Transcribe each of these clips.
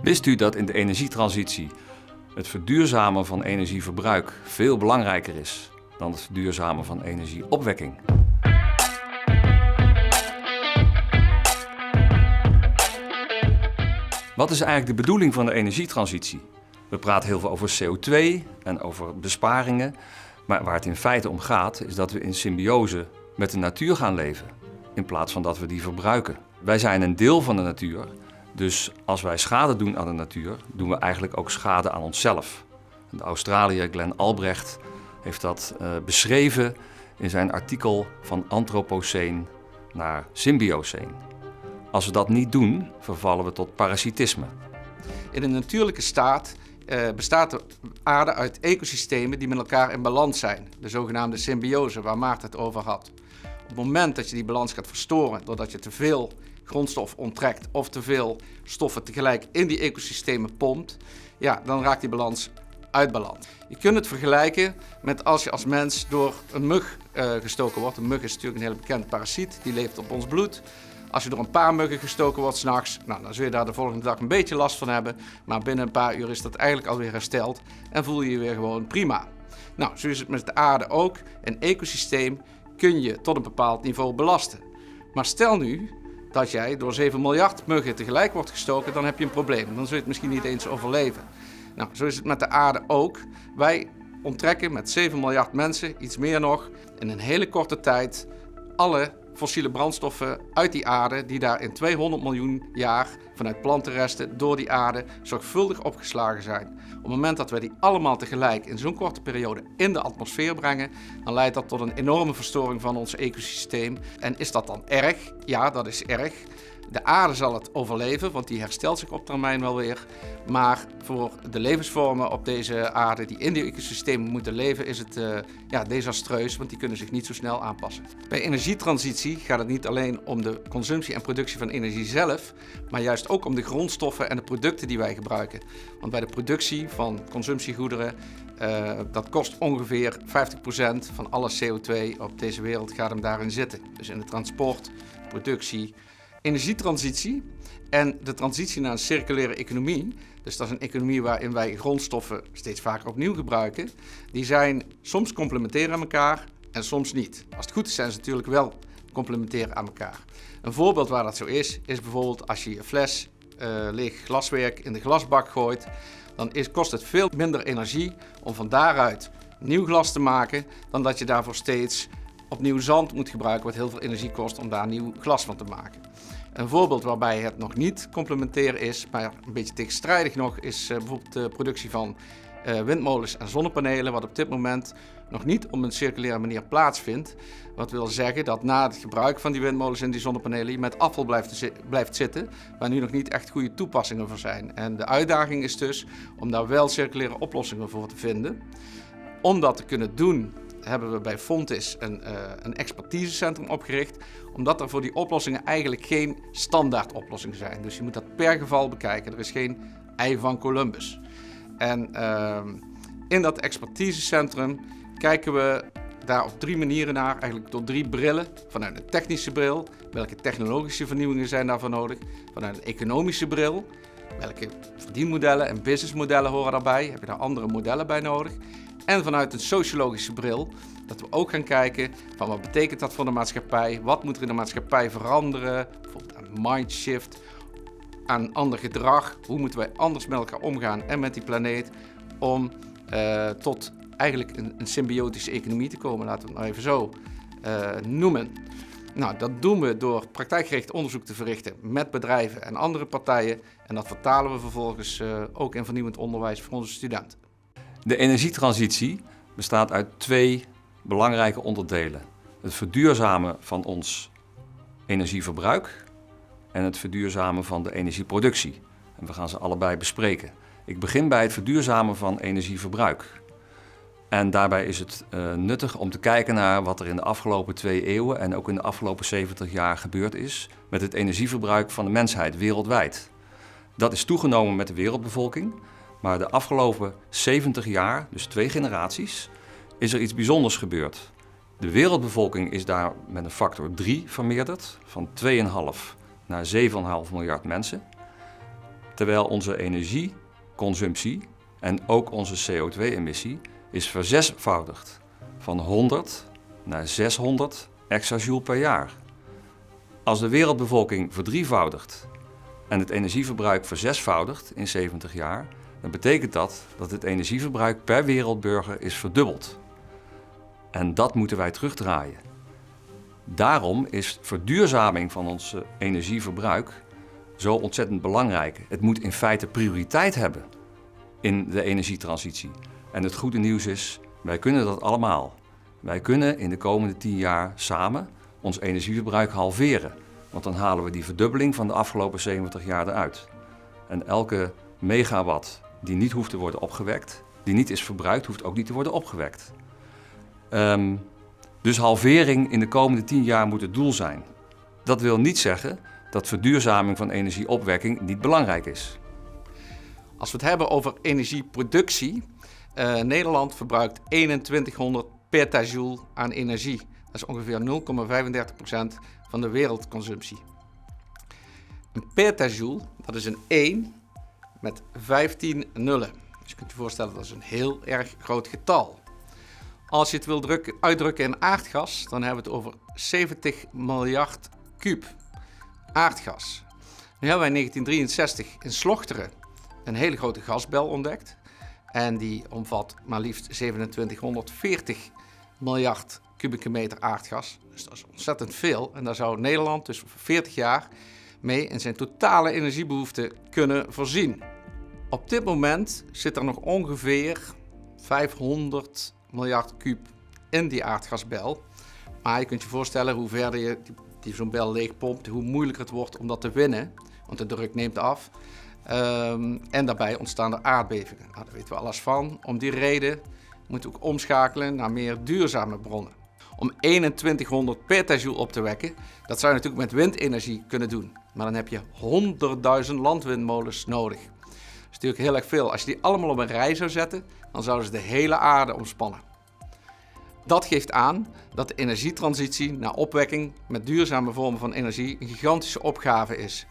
Wist u dat in de energietransitie het verduurzamen van energieverbruik veel belangrijker is dan het verduurzamen van energieopwekking? Wat is eigenlijk de bedoeling van de energietransitie? We praten heel veel over CO2 en over besparingen, maar waar het in feite om gaat is dat we in symbiose met de natuur gaan leven, in plaats van dat we die verbruiken. Wij zijn een deel van de natuur, dus als wij schade doen aan de natuur, doen we eigenlijk ook schade aan onszelf. De Australiër Glenn Albrecht heeft dat beschreven in zijn artikel van Anthropoceen naar Symbioceen. Als we dat niet doen, vervallen we tot parasitisme. In een natuurlijke staat bestaat de aarde uit ecosystemen die met elkaar in balans zijn. De zogenaamde symbiose, waar Maarten het over had. Op het moment dat je die balans gaat verstoren, doordat je te veel grondstof onttrekt of te veel stoffen tegelijk in die ecosystemen pompt, ja, dan raakt die balans uit balans. Je kunt het vergelijken met als je als mens door een mug gestoken wordt. Een mug is natuurlijk een hele bekende parasiet, die leeft op ons bloed. Als je door een paar muggen gestoken wordt 's nachts, dan zul je daar de volgende dag een beetje last van hebben. Maar binnen een paar uur is dat eigenlijk alweer hersteld en voel je je weer gewoon prima. Nou, zo is het met de aarde ook. Een ecosysteem kun je tot een bepaald niveau belasten. Maar stel nu dat jij door 7 miljard muggen tegelijk wordt gestoken, dan heb je een probleem. Dan zul je het misschien niet eens overleven. Nou, zo is het met de aarde ook. Wij onttrekken met 7 miljard mensen, iets meer nog, in een hele korte tijd alle fossiele brandstoffen uit die aarde die daar in 200 miljoen jaar vanuit plantenresten door die aarde zorgvuldig opgeslagen zijn. Op het moment dat we die allemaal tegelijk in zo'n korte periode in de atmosfeer brengen, dan leidt dat tot een enorme verstoring van ons ecosysteem. En is dat dan erg? Ja, dat is erg. De aarde zal het overleven, want die herstelt zich op termijn wel weer. Maar voor de levensvormen op deze aarde die in die ecosystemen moeten leven, is het desastreus, want die kunnen zich niet zo snel aanpassen. Bij energietransitie gaat het niet alleen om de consumptie en productie van energie zelf, maar juist ook om de grondstoffen en de producten die wij gebruiken. Want bij de productie van consumptiegoederen, dat kost ongeveer 50% van alle CO2 op deze wereld gaat hem daarin zitten. Dus in de transport, productie, energietransitie en de transitie naar een circulaire economie, dus dat is een economie waarin wij grondstoffen steeds vaker opnieuw gebruiken, die zijn soms complementair aan elkaar en soms niet. Als het goed is, zijn ze natuurlijk wel complementair aan elkaar. Een voorbeeld waar dat zo is bijvoorbeeld als je je fles leeg glaswerk in de glasbak gooit, dan kost het veel minder energie om van daaruit nieuw glas te maken dan dat je daarvoor steeds opnieuw zand moet gebruiken, wat heel veel energie kost om daar nieuw glas van te maken. Een voorbeeld waarbij het nog niet complementair is, maar een beetje tegenstrijdig nog, is bijvoorbeeld de productie van windmolens en zonnepanelen, wat op dit moment nog niet op een circulaire manier plaatsvindt. Wat wil zeggen dat na het gebruik van die windmolens en die zonnepanelen je met afval blijft zitten, waar nu nog niet echt goede toepassingen voor zijn. En de uitdaging is dus om daar wel circulaire oplossingen voor te vinden. Om dat te kunnen doen, hebben we bij Fontis een expertisecentrum opgericht, omdat er voor die oplossingen eigenlijk geen standaard oplossingen zijn. Dus je moet dat per geval bekijken. Er is geen ei van Columbus. En in dat expertisecentrum kijken we daar op 3 manieren naar, eigenlijk door 3 brillen. Vanuit een technische bril, welke technologische vernieuwingen zijn daarvoor nodig? Vanuit een economische bril, welke verdienmodellen en businessmodellen horen daarbij? Heb je daar andere modellen bij nodig? En vanuit een sociologische bril, dat we ook gaan kijken van wat betekent dat voor de maatschappij? Wat moet er in de maatschappij veranderen? Bijvoorbeeld aan mindshift, aan ander gedrag. Hoe moeten wij anders met elkaar omgaan en met die planeet om tot eigenlijk een symbiotische economie te komen, laten we het nou even zo noemen. Nou, dat doen we door praktijkgericht onderzoek te verrichten met bedrijven en andere partijen. En dat vertalen we vervolgens ook in vernieuwend onderwijs voor onze studenten. De energietransitie bestaat uit 2 belangrijke onderdelen. Het verduurzamen van ons energieverbruik en het verduurzamen van de energieproductie. En we gaan ze allebei bespreken. Ik begin bij het verduurzamen van energieverbruik. En daarbij is het nuttig om te kijken naar wat er in de afgelopen 2 eeuwen en ook in de afgelopen 70 jaar gebeurd is met het energieverbruik van de mensheid wereldwijd. Dat is toegenomen met de wereldbevolking. Maar de afgelopen 70 jaar, dus 2 generaties, is er iets bijzonders gebeurd. De wereldbevolking is daar met een factor 3 vermeerderd, van 2,5 naar 7,5 miljard mensen. Terwijl onze energieconsumptie en ook onze CO2-emissie is verzesvoudigd. Van 100 naar 600 exajoule per jaar. Als de wereldbevolking verdrievoudigt en het energieverbruik verzesvoudigt in 70 jaar, dan betekent dat dat het energieverbruik per wereldburger is verdubbeld. En dat moeten wij terugdraaien. Daarom is verduurzaming van ons energieverbruik zo ontzettend belangrijk. Het moet in feite prioriteit hebben in de energietransitie. En het goede nieuws is, wij kunnen dat allemaal. Wij kunnen in de komende 10 jaar samen ons energieverbruik halveren. Want dan halen we die verdubbeling van de afgelopen 70 jaar eruit. En elke megawatt die niet hoeft te worden opgewekt, die niet is verbruikt, hoeft ook niet te worden opgewekt. Dus halvering in de komende 10 jaar moet het doel zijn. Dat wil niet zeggen dat verduurzaming van energieopwekking niet belangrijk is. Als we het hebben over energieproductie, Nederland verbruikt 2100 petajoule aan energie. Dat is ongeveer 0,35% van de wereldconsumptie. Een petajoule, dat is een 1 met 15 nullen. Dus je kunt je voorstellen, dat is een heel erg groot getal. Als je het wil uitdrukken in aardgas, dan hebben we het over 70 miljard kuub aardgas. Nu hebben wij in 1963 in Slochteren een hele grote gasbel ontdekt. En die omvat maar liefst 2740 miljard kubieke meter aardgas. Dus dat is ontzettend veel. En daar zou Nederland dus voor 40 jaar mee in zijn totale energiebehoefte kunnen voorzien. Op dit moment zit er nog ongeveer 500 miljard kuub in die aardgasbel. Maar je kunt je voorstellen hoe verder je zo'n bel leegpompt, hoe moeilijker het wordt om dat te winnen. Want de druk neemt af. En daarbij ontstaan er aardbevingen. Nou, daar weten we alles van. Om die reden moeten we ook omschakelen naar meer duurzame bronnen. Om 2100 petajoule op te wekken, dat zou je natuurlijk met windenergie kunnen doen. Maar dan heb je 100.000 landwindmolens nodig. Dat is natuurlijk heel erg veel. Als je die allemaal op een rij zou zetten, dan zouden ze de hele aarde omspannen. Dat geeft aan dat de energietransitie naar opwekking met duurzame vormen van energie een gigantische opgave is.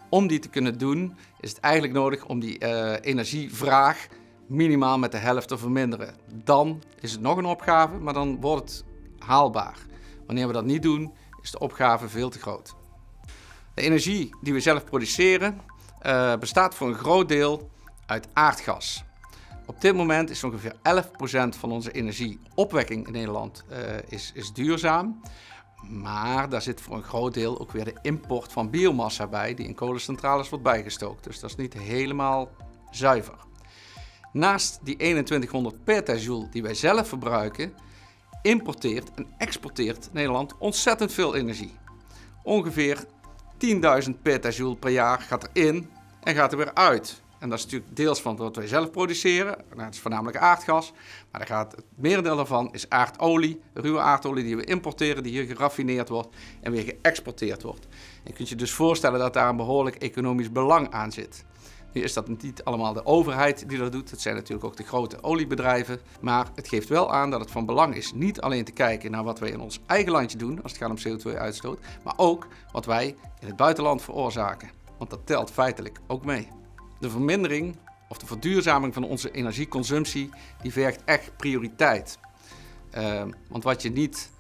Om die te kunnen doen, is het eigenlijk nodig om die energievraag minimaal met de helft te verminderen. Dan is het nog een opgave, maar dan wordt het haalbaar. Wanneer we dat niet doen, is de opgave veel te groot. De energie die we zelf produceren bestaat voor een groot deel uit aardgas. Op dit moment is ongeveer 11% van onze energieopwekking in Nederland is duurzaam. Maar daar zit voor een groot deel ook weer de import van biomassa bij, die in kolencentrales wordt bijgestookt. Dus dat is niet helemaal zuiver. Naast die 2100 petajoule die wij zelf verbruiken, importeert en exporteert Nederland ontzettend veel energie. Ongeveer 10.000 petajoule per jaar gaat erin en gaat er weer uit. En dat is natuurlijk deels van wat wij zelf produceren. Nou, dat is voornamelijk aardgas. Maar het merendeel daarvan is aardolie, ruwe aardolie die we importeren, die hier geraffineerd wordt en weer geëxporteerd wordt. En je kunt je dus voorstellen dat daar een behoorlijk economisch belang aan zit. Nu is dat niet allemaal de overheid die dat doet. Het zijn natuurlijk ook de grote oliebedrijven. Maar het geeft wel aan dat het van belang is niet alleen te kijken naar wat wij in ons eigen landje doen als het gaat om CO2-uitstoot, maar ook wat wij in het buitenland veroorzaken. Want dat telt feitelijk ook mee. De vermindering of de verduurzaming van onze energieconsumptie, die vergt echt prioriteit. Want wat je niet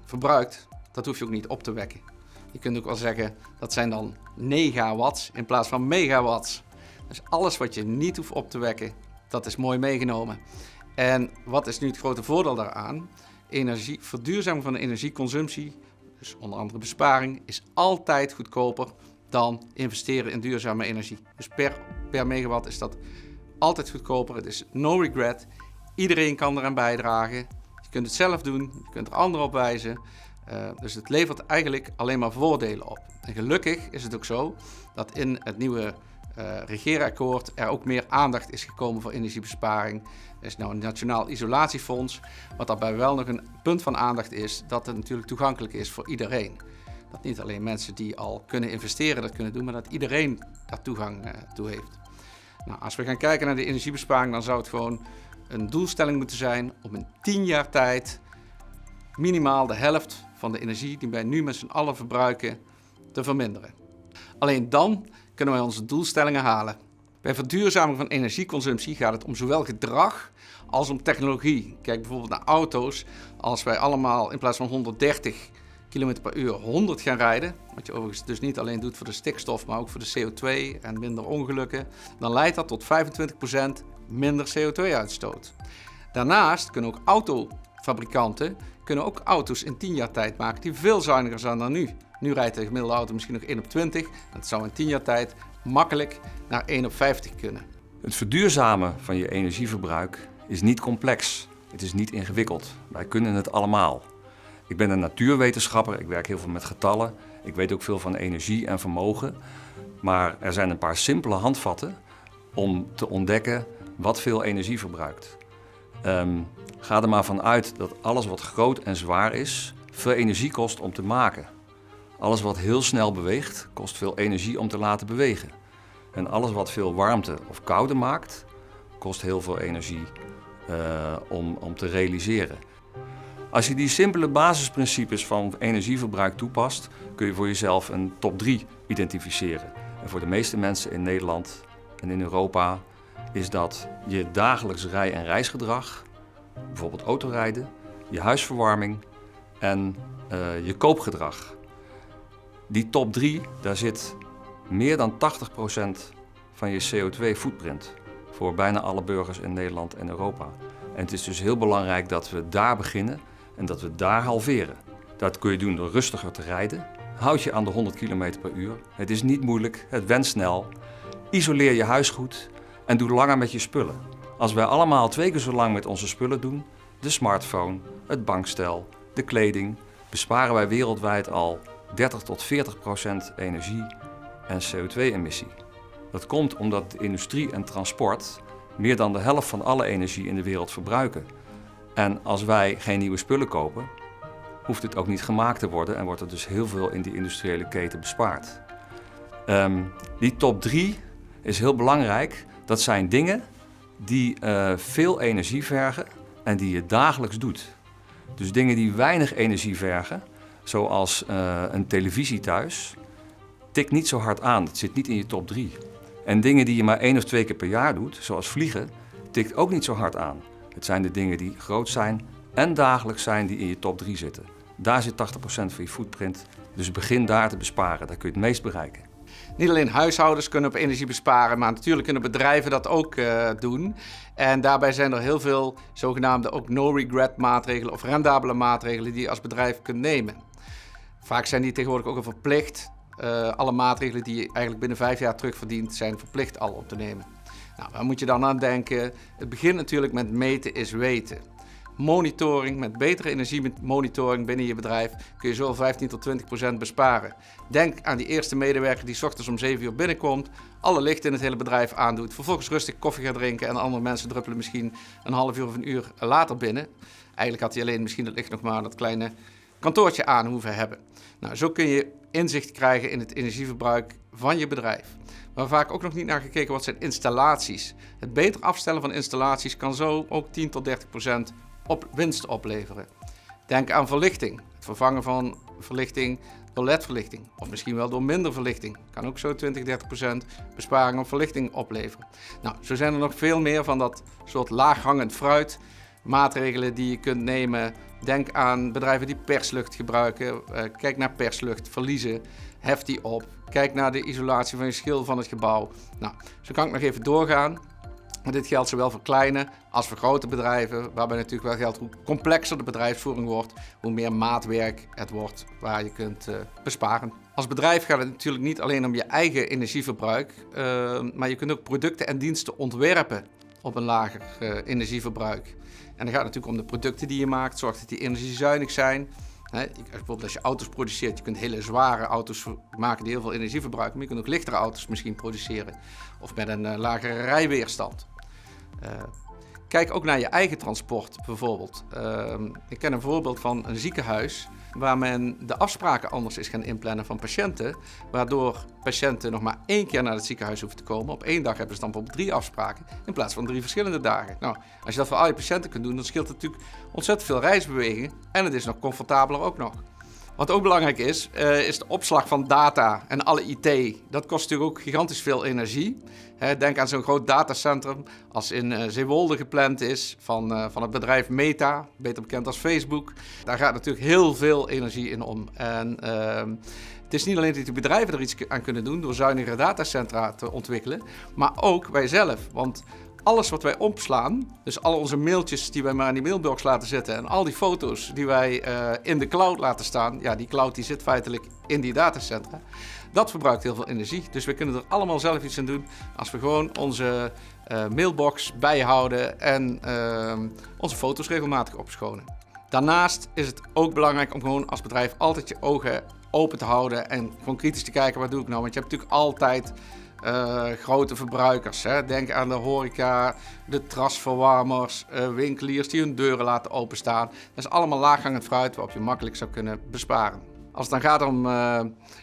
verbruikt, dat hoef je ook niet op te wekken. Je kunt ook wel zeggen, dat zijn dan negawatts in plaats van megawatts. Dus alles wat je niet hoeft op te wekken, dat is mooi meegenomen. En wat is nu het grote voordeel daaraan? Verduurzaming van de energieconsumptie, dus onder andere besparing, is altijd goedkoper dan investeren in duurzame energie. Dus per megawatt is dat altijd goedkoper. Het is no regret. Iedereen kan eraan bijdragen. Je kunt het zelf doen. Je kunt er anderen op wijzen. Dus het levert eigenlijk alleen maar voordelen op. En gelukkig is het ook zo dat in het nieuwe regeerakkoord er ook meer aandacht is gekomen voor energiebesparing. Er is nou een Nationaal Isolatiefonds. Wat daarbij wel nog een punt van aandacht is, dat het natuurlijk toegankelijk is voor iedereen. Dat niet alleen mensen die al kunnen investeren dat kunnen doen, maar dat iedereen daar toegang toe heeft. Nou, als we gaan kijken naar de energiebesparing, dan zou het gewoon een doelstelling moeten zijn om in 10 jaar tijd minimaal de helft van de energie die wij nu met z'n allen verbruiken te verminderen. Alleen dan kunnen wij onze doelstellingen halen. Bij verduurzaming van energieconsumptie gaat het om zowel gedrag als om technologie. Kijk bijvoorbeeld naar auto's. Als wij allemaal in plaats van 130 km per uur 100 gaan rijden, wat je overigens dus niet alleen doet voor de stikstof, maar ook voor de CO2 en minder ongelukken, dan leidt dat tot 25% minder CO2-uitstoot. Daarnaast kunnen ook autofabrikanten auto's in 10 jaar tijd maken die veel zuiniger zijn dan nu. Nu rijdt de gemiddelde auto misschien nog 1 op 20. Dat zou in 10 jaar tijd makkelijk naar 1 op 50 kunnen. Het verduurzamen van je energieverbruik is niet complex. Het is niet ingewikkeld. Wij kunnen het allemaal. Ik ben een natuurwetenschapper, ik werk heel veel met getallen. Ik weet ook veel van energie en vermogen. Maar er zijn een paar simpele handvatten om te ontdekken wat veel energie verbruikt. Ga er maar van uit dat alles wat groot en zwaar is, veel energie kost om te maken. Alles wat heel snel beweegt, kost veel energie om te laten bewegen. En alles wat veel warmte of koude maakt, kost heel veel energie om te realiseren. Als je die simpele basisprincipes van energieverbruik toepast, kun je voor jezelf een top 3 identificeren. En voor de meeste mensen in Nederland en in Europa is dat je dagelijks rij- en reisgedrag, bijvoorbeeld autorijden, je huisverwarming en je koopgedrag. Die top 3, daar zit meer dan 80% van je CO2-footprint voor bijna alle burgers in Nederland en Europa. En het is dus heel belangrijk dat we daar beginnen en dat we daar halveren. Dat kun je doen door rustiger te rijden. Houd je aan de 100 km per uur. Het is niet moeilijk, het went snel. Isoleer je huis goed en doe langer met je spullen. Als wij allemaal 2 keer zo lang met onze spullen doen, de smartphone, het bankstel, de kleding, besparen wij wereldwijd al 30 tot 40% energie en CO2-emissie. Dat komt omdat de industrie en transport meer dan de helft van alle energie in de wereld verbruiken. En als wij geen nieuwe spullen kopen, hoeft het ook niet gemaakt te worden en wordt er dus heel veel in die industriële keten bespaard. Die top 3 is heel belangrijk. Dat zijn dingen die veel energie vergen en die je dagelijks doet. Dus dingen die weinig energie vergen, zoals een televisie thuis, tikt niet zo hard aan. Het zit niet in je top 3. En dingen die je maar 1 of 2 keer per jaar doet, zoals vliegen, tikt ook niet zo hard aan. Het zijn de dingen die groot zijn en dagelijks zijn die in je top 3 zitten. Daar zit 80% van je footprint. Dus begin daar te besparen. Daar kun je het meest bereiken. Niet alleen huishoudens kunnen op energie besparen, maar natuurlijk kunnen bedrijven dat ook doen. En daarbij zijn er heel veel zogenaamde ook no-regret maatregelen of rendabele maatregelen die je als bedrijf kunt nemen. Vaak zijn die tegenwoordig ook al verplicht. Alle maatregelen die je eigenlijk binnen 5 jaar terugverdient zijn verplicht al op te nemen. Nou, waar moet je dan aan denken? Het begint natuurlijk met meten is weten. Monitoring, met betere energiemonitoring binnen je bedrijf kun je zo 15 tot 20% besparen. Denk aan die eerste medewerker die 's ochtends om 7 uur binnenkomt, alle lichten in het hele bedrijf aandoet, vervolgens rustig koffie gaat drinken en andere mensen druppelen misschien een half uur of een uur later binnen. Eigenlijk had hij alleen misschien het licht nog maar dat kleine kantoortje aan hoeven hebben. Nou, zo kun je inzicht krijgen in het energieverbruik van je bedrijf. Waar vaak ook nog niet naar gekeken wordt zijn installaties. Het beter afstellen van installaties kan zo ook 10 tot 30% winst opleveren. Denk aan verlichting. Het vervangen van verlichting door LED-verlichting. Of misschien wel door minder verlichting. Kan ook zo 20-30% besparing op verlichting opleveren. Nou, zo zijn er nog veel meer van dat soort laaghangend fruit. Maatregelen die je kunt nemen. Denk aan bedrijven die perslucht gebruiken. Kijk naar persluchtverliezen. Hef die op. Kijk naar de isolatie van je schil van het gebouw. Nou, zo kan ik nog even doorgaan. Maar dit geldt zowel voor kleine als voor grote bedrijven, waarbij natuurlijk wel geldt hoe complexer de bedrijfsvoering wordt, hoe meer maatwerk het wordt waar je kunt besparen. Als bedrijf gaat het natuurlijk niet alleen om je eigen energieverbruik, maar je kunt ook producten en diensten ontwerpen op een lager energieverbruik. En dan gaat het natuurlijk om de producten die je maakt, zorg dat die energiezuinig zijn. Bijvoorbeeld als je auto's produceert, je kunt hele zware auto's maken die heel veel energie verbruiken, maar je kunt ook lichtere auto's misschien produceren. Of met een lagere rijweerstand. Kijk ook naar je eigen transport bijvoorbeeld. Ik ken een voorbeeld van een ziekenhuis waar men de afspraken anders is gaan inplannen van patiënten, waardoor patiënten nog maar 1 keer naar het ziekenhuis hoeven te komen. Op 1 dag hebben ze dan bijvoorbeeld 3 afspraken in plaats van 3 verschillende dagen. Nou, als je dat voor al je patiënten kunt doen, dan scheelt het natuurlijk ontzettend veel reisbewegingen en het is nog comfortabeler ook nog. Wat ook belangrijk is de opslag van data en alle IT. Dat kost natuurlijk ook gigantisch veel energie. Denk aan zo'n groot datacentrum als in Zeewolde gepland is van het bedrijf Meta, beter bekend als Facebook. Daar gaat natuurlijk heel veel energie in om. En het is niet alleen dat die bedrijven er iets aan kunnen doen door zuinigere datacentra te ontwikkelen, maar ook wij zelf. Want alles wat wij opslaan, dus al onze mailtjes die wij maar in die mailbox laten zitten en al die foto's die wij in de cloud laten staan, ja, die cloud die zit feitelijk in die datacentra, dat verbruikt heel veel energie. Dus we kunnen er allemaal zelf iets aan doen als we gewoon onze mailbox bijhouden en onze foto's regelmatig opschonen. Daarnaast is het ook belangrijk om gewoon als bedrijf altijd je ogen open te houden en gewoon kritisch te kijken, wat doe ik nou? Want je hebt natuurlijk altijd grote verbruikers. Denk aan de horeca, de trasverwarmers, winkeliers die hun deuren laten openstaan. Dat is allemaal laaghangend fruit waarop je makkelijk zou kunnen besparen. Als het dan gaat om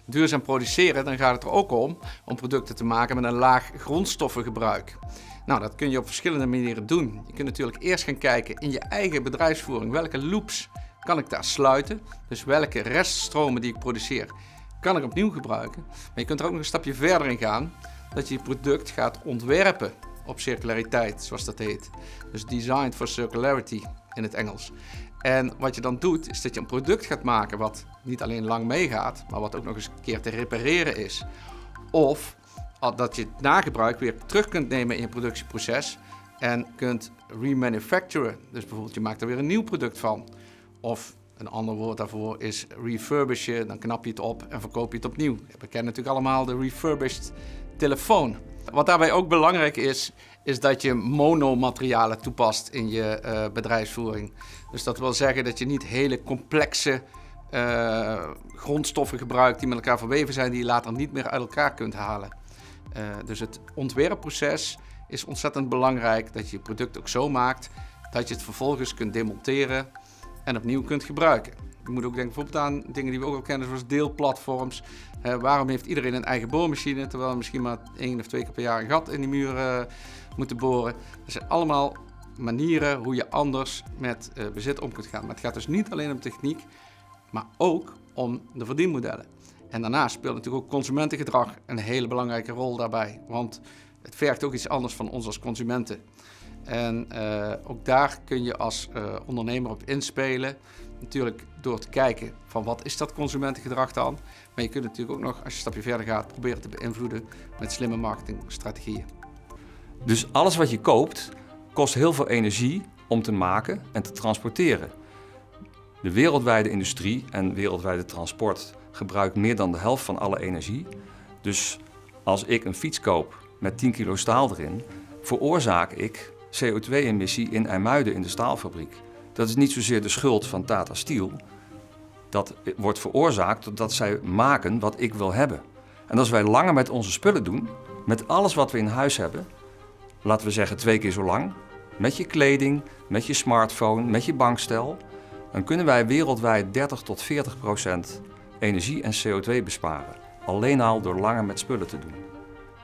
duurzaam produceren, dan gaat het er ook om producten te maken met een laag grondstoffengebruik. Nou, dat kun je op verschillende manieren doen. Je kunt natuurlijk eerst gaan kijken in je eigen bedrijfsvoering. Welke loops kan ik daar sluiten? Dus welke reststromen die ik produceer, kan ik opnieuw gebruiken. Maar je kunt er ook nog een stapje verder in gaan, dat je je product gaat ontwerpen op circulariteit, zoals dat heet. Dus designed for circularity in het Engels. En wat je dan doet, is dat je een product gaat maken wat niet alleen lang meegaat, maar wat ook nog eens een keer te repareren is. Of dat je het na gebruik weer terug kunt nemen in je productieproces en kunt remanufacturen. Dus bijvoorbeeld je maakt er weer een nieuw product van. Of een ander woord daarvoor is refurbishen, dan knap je het op en verkoop je het opnieuw. We kennen natuurlijk allemaal de refurbished telefoon. Wat daarbij ook belangrijk is dat je monomaterialen toepast in je bedrijfsvoering. Dus dat wil zeggen dat je niet hele complexe grondstoffen gebruikt die met elkaar verweven zijn, die je later niet meer uit elkaar kunt halen. Dus het ontwerpproces is ontzettend belangrijk, dat je je product ook zo maakt dat je het vervolgens kunt demonteren en opnieuw kunt gebruiken. Je moet ook denken bijvoorbeeld aan dingen die we ook al kennen, zoals deelplatforms. Waarom heeft iedereen een eigen boormachine, terwijl we misschien maar 1 of 2 keer per jaar een gat in die muur moeten boren. Dat zijn allemaal manieren hoe je anders met bezit om kunt gaan. Maar het gaat dus niet alleen om techniek, maar ook om de verdienmodellen. En daarnaast speelt natuurlijk ook consumentengedrag een hele belangrijke rol daarbij. Want het vergt ook iets anders van ons als consumenten. En ook daar kun je als ondernemer op inspelen. Natuurlijk door te kijken van wat is dat consumentengedrag dan. Maar je kunt natuurlijk ook nog, als je een stapje verder gaat, proberen te beïnvloeden met slimme marketingstrategieën. Dus alles wat je koopt, kost heel veel energie om te maken en te transporteren. De wereldwijde industrie en wereldwijde transport gebruikt meer dan de helft van alle energie. Dus als ik een fiets koop met 10 kilo staal erin, veroorzaak ik CO2-emissie in IJmuiden in de staalfabriek. Dat is niet zozeer de schuld van Tata Steel. Dat wordt veroorzaakt doordat zij maken wat ik wil hebben. En als wij langer met onze spullen doen, met alles wat we in huis hebben, laten we zeggen 2 keer zo lang, met je kleding, met je smartphone, met je bankstel, dan kunnen wij wereldwijd 30-40% energie en CO2 besparen. Alleen al door langer met spullen te doen.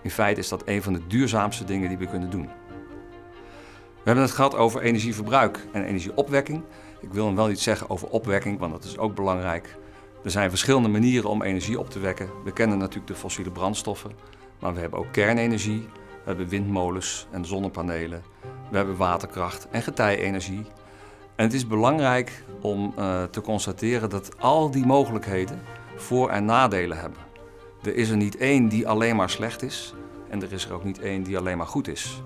In feite is dat een van de duurzaamste dingen die we kunnen doen. We hebben het gehad over energieverbruik en energieopwekking. Ik wil hem wel iets zeggen over opwekking, want dat is ook belangrijk. Er zijn verschillende manieren om energie op te wekken. We kennen natuurlijk de fossiele brandstoffen, maar we hebben ook kernenergie. We hebben windmolens en zonnepanelen. We hebben waterkracht en getijenergie. En het is belangrijk om te constateren dat al die mogelijkheden voor- en nadelen hebben. Er is er niet één die alleen maar slecht is en er is er ook niet één die alleen maar goed is.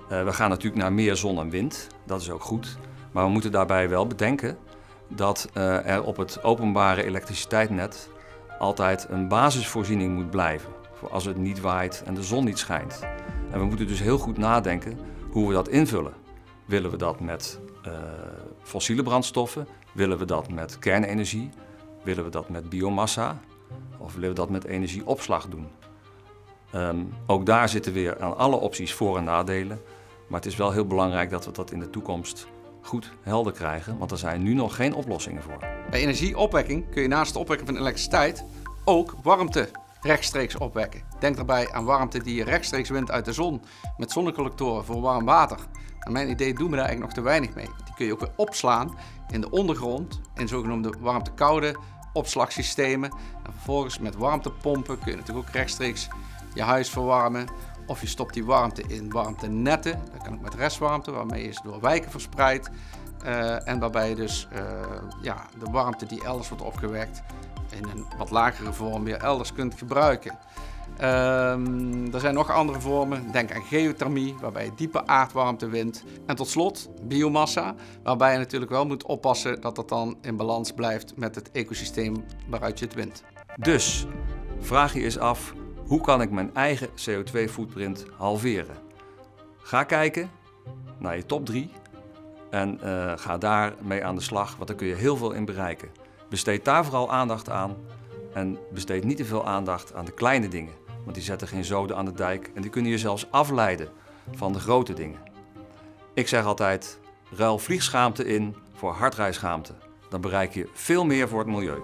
We gaan natuurlijk naar meer zon en wind, dat is ook goed. Maar we moeten daarbij wel bedenken dat er op het openbare elektriciteitsnet altijd een basisvoorziening moet blijven. Voor als het niet waait en de zon niet schijnt. En we moeten dus heel goed nadenken hoe we dat invullen. Willen we dat met fossiele brandstoffen? Willen we dat met kernenergie? Willen we dat met biomassa? Of willen we dat met energieopslag doen? Ook daar zitten weer aan alle opties voor- en nadelen. Maar het is wel heel belangrijk dat we dat in de toekomst goed helder krijgen, want er zijn nu nog geen oplossingen voor. Bij energieopwekking kun je naast het opwekken van elektriciteit ook warmte rechtstreeks opwekken. Denk daarbij aan warmte die je rechtstreeks wint uit de zon met zonnecollectoren voor warm water. Naar mijn idee doen we daar eigenlijk nog te weinig mee. Die kun je ook weer opslaan in de ondergrond in zogenoemde warmte-koude opslagsystemen. En vervolgens met warmtepompen kun je natuurlijk ook rechtstreeks je huis verwarmen. Of je stopt die warmte in warmtenetten. Dat kan ook met restwarmte, waarmee je ze door wijken verspreidt. En waarbij je dus de warmte die elders wordt opgewekt in een wat lagere vorm weer elders kunt gebruiken. Er zijn nog andere vormen. Denk aan geothermie, waarbij je diepe aardwarmte wint. En tot slot biomassa, waarbij je natuurlijk wel moet oppassen dat dat dan in balans blijft met het ecosysteem waaruit je het wint. Dus vraag je eens af, hoe kan ik mijn eigen CO2-footprint halveren? Ga kijken naar je top 3 en ga daarmee aan de slag, want daar kun je heel veel in bereiken. Besteed daar vooral aandacht aan en besteed niet te veel aandacht aan de kleine dingen. Want die zetten geen zoden aan de dijk en die kunnen je zelfs afleiden van de grote dingen. Ik zeg altijd, ruil vliegschaamte in voor hardrijschaamte. Dan bereik je veel meer voor het milieu.